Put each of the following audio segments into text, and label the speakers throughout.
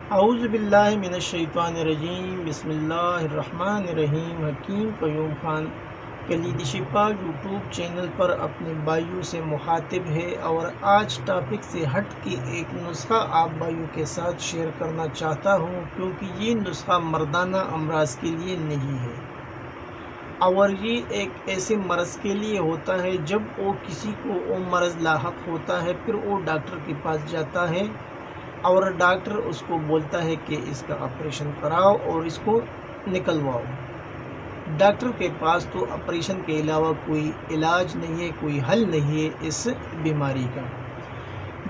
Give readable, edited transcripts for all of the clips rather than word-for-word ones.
Speaker 1: اعوذ باللہ من الشیطان الرجیم، بسم اللہ الرحمن الرحیم۔ حکیم قیوم خان کلید شفا یوٹیوب چینل پر اپنے بھائیوں سے مخاطب ہے اور آج ٹاپک سے ہٹ کے ایک نسخہ آپ بھائیوں کے ساتھ شیئر کرنا چاہتا ہوں، کیونکہ یہ نسخہ مردانہ امراض کے لیے نہیں ہے اور یہ ایک ایسے مرض کے لیے ہوتا ہے جب وہ کسی کو وہ مرض لاحق ہوتا ہے، پھر وہ ڈاکٹر کے پاس جاتا ہے اور ڈاکٹر اس کو بولتا ہے کہ اس کا آپریشن کراؤ اور اس کو نکلواؤ۔ ڈاکٹر کے پاس تو آپریشن کے علاوہ کوئی علاج نہیں ہے، کوئی حل نہیں ہے اس بیماری کا۔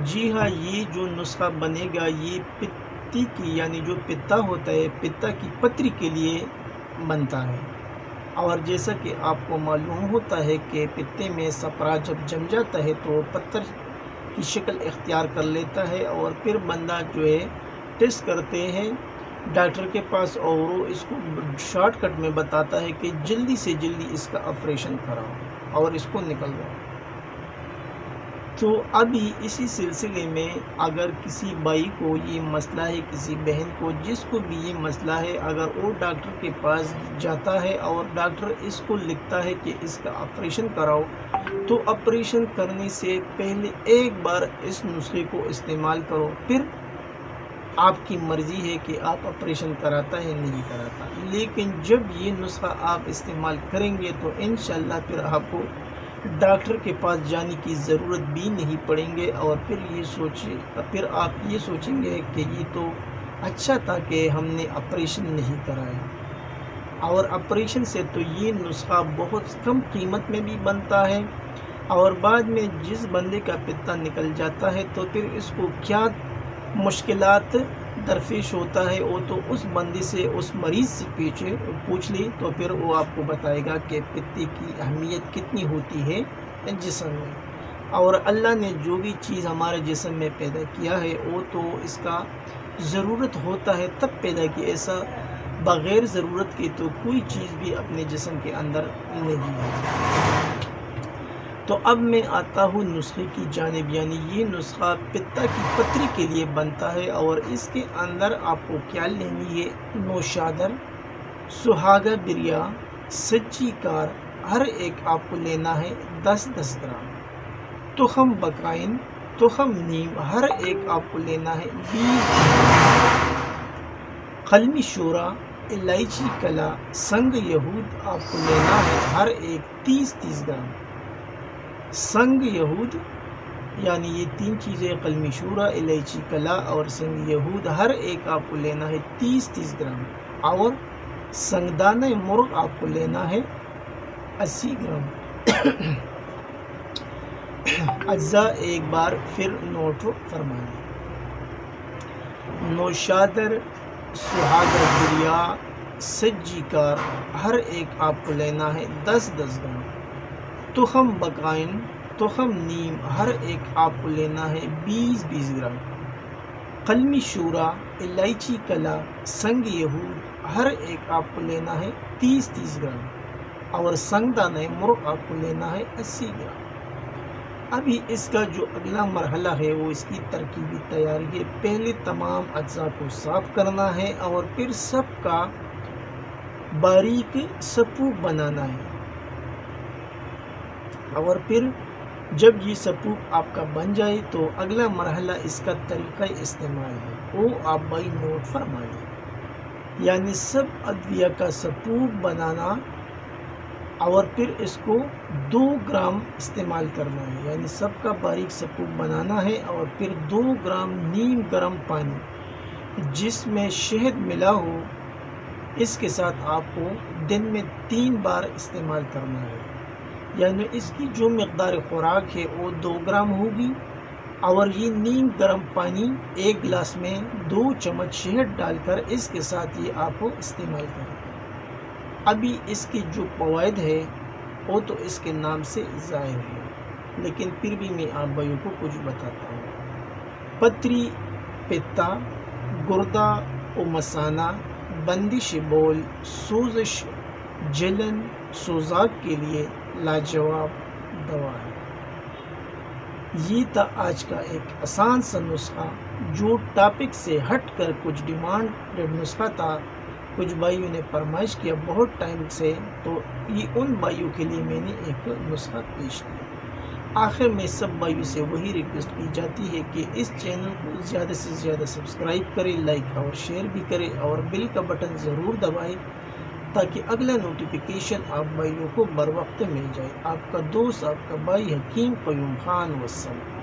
Speaker 1: جی ہاں، یہ جو نسخہ بنے گا یہ پتی کی یعنی جو پتا ہوتا ہے، پتا کی پتری کے لیے بنتا ہے۔ اور جیسا کہ آپ کو معلوم ہوتا ہے کہ پتے میں سپرا جب جم جاتا ہے تو پتھر کی شکل اختیار کر لیتا ہے اور پھر بندہ جو ہے ٹیسٹ کرتے ہیں ڈاکٹر کے پاس اور وہ اس کو شارٹ کٹ میں بتاتا ہے کہ جلدی سے جلدی اس کا آپریشن کراؤ اور اس کو نکلواؤ۔ تو ابھی اسی سلسلے میں اگر کسی بھائی کو یہ مسئلہ ہے، کسی بہن کو جس کو بھی یہ مسئلہ ہے، اگر وہ ڈاکٹر کے پاس جاتا ہے اور ڈاکٹر اس کو لکھتا ہے کہ اس کا آپریشن کراؤ، تو آپریشن کرنے سے پہلے ایک بار اس نسخے کو استعمال کرو، پھر آپ کی مرضی ہے کہ آپ آپریشن کراتا ہے نہیں کراتا۔ لیکن جب یہ نسخہ آپ استعمال کریں گے تو انشاءاللہ پھر آپ کو ڈاکٹر کے پاس جانے کی ضرورت بھی نہیں پڑیں گے اور پھر آپ یہ سوچیں گے کہ یہ تو اچھا تھا کہ ہم نے آپریشن نہیں کرایا۔ اور آپریشن سے تو یہ نسخہ بہت کم قیمت میں بھی بنتا ہے اور بعد میں جس بندے کا پتا نکل جاتا ہے تو پھر اس کو کیا مشکلات درپیش ہوتا ہے وہ تو اس بندے سے، اس مریض سے پوچھ لی تو پھر وہ آپ کو بتائے گا کہ پتے کی اہمیت کتنی ہوتی ہے جسم میں۔ اور اللہ نے جو بھی چیز ہمارے جسم میں پیدا کیا ہے وہ تو اس کا ضرورت ہوتا ہے تب پیدا کی، ایسا بغیر ضرورت کے تو کوئی چیز بھی اپنے جسم کے اندر نہیں ہے۔ تو اب میں آتا ہوں نسخے کی جانب، یعنی یہ نسخہ پتا کی پتری کے لیے بنتا ہے اور اس کے اندر آپ کو کیا لینی ہے؟ نوشادر، سہاگا بریا، سچی کار، ہر ایک آپ کو لینا ہے 10-10 گرام۔ تخم بقائن، تخم نیم، ہر ایک آپ کو لینا ہے 20 گرام۔ قلمی شورا، الائچی کلا، سنگ یہود آپ کو لینا ہے ہر ایک 30-30 گرام۔ سنگ یہود یعنی یہ تین چیزیں، قلمی شورا، الائچی کلا اور سنگ یہود، ہر ایک آپ کو لینا ہے 30-30 گرام۔ اور سنگدانہ مرغ آپ کو لینا ہے 80 گرام۔ اجزاء ایک بار پھر نوٹ فرمائیں۔ نوشادر، سہاگا بریا، سجی کار، ہر ایک آپ کو لینا ہے 10-10 گرام۔ تخم بقائن، تخم نیم، ہر ایک آپ کو لینا ہے 20-20 گرام۔ قلمی شورا، الائچی کلا، سنگ یہود، ہر ایک آپ کو لینا ہے 30-30 گرام۔ اور سنگدانہ مرغ آپ کو لینا ہے 80 گرام۔ ابھی اس کا جو اگلا مرحلہ ہے وہ اس کی ترکیبی تیاری ہے۔ پہلے تمام اجزاء کو صاف کرنا ہے اور پھر سب کا باریک سپوک بنانا ہے اور پھر جب یہ سپوک آپ کا بن جائے تو اگلا مرحلہ اس کا طریقہ استعمال ہے، وہ آپ بھائی نوٹ فرمائیں۔ یعنی سب ادویہ کا سپوک بنانا اور پھر اس کو 2 گرام استعمال کرنا ہے، یعنی سب کا باریک سپوک بنانا ہے اور پھر 2 گرام نیم گرم پانی جس میں شہد ملا ہو، اس کے ساتھ آپ کو دن میں 3 بار استعمال کرنا ہے۔ یعنی اس کی جو مقدار خوراک ہے وہ 2 گرام ہوگی اور یہ نیم گرم پانی 1 گلاس میں 2 چمچ شہد ڈال کر اس کے ساتھ یہ آپ کو استعمال کریں۔ ابھی اس کی جو فوائد ہے وہ تو اس کے نام سے ظاہر ہے، لیکن پھر بھی میں آپ بھائیوں کو کچھ بتاتا ہوں۔ پتری، پتا، گردہ و مثانہ، بندش بول، سوزش، جلن، سوزاک کے لیے لاجواب دوا ہے۔ یہ تھا آج کا ایک آسان سا نسخہ جو ٹاپک سے ہٹ کر کچھ ڈیمانڈڈ نسخہ تھا، کچھ بھائیوں نے فرمائش کیا بہت ٹائم سے، تو یہ ان بھائیوں کے لیے میں نے ایک نسخہ پیش کیا۔ آخر میں سب بھائیوں سے وہی ریکویسٹ کی جاتی ہے کہ اس چینل کو زیادہ سے زیادہ سبسکرائب کریں، لائک اور شیئر بھی کریں اور بیل کا بٹن ضرور دبائیں تاکہ اگلا نوٹیفیکیشن آپ بھائیوں کو بر وقت مل جائے۔ آپ کا دوست، آپ کا بھائی حکیم قیوم خان، والسلام۔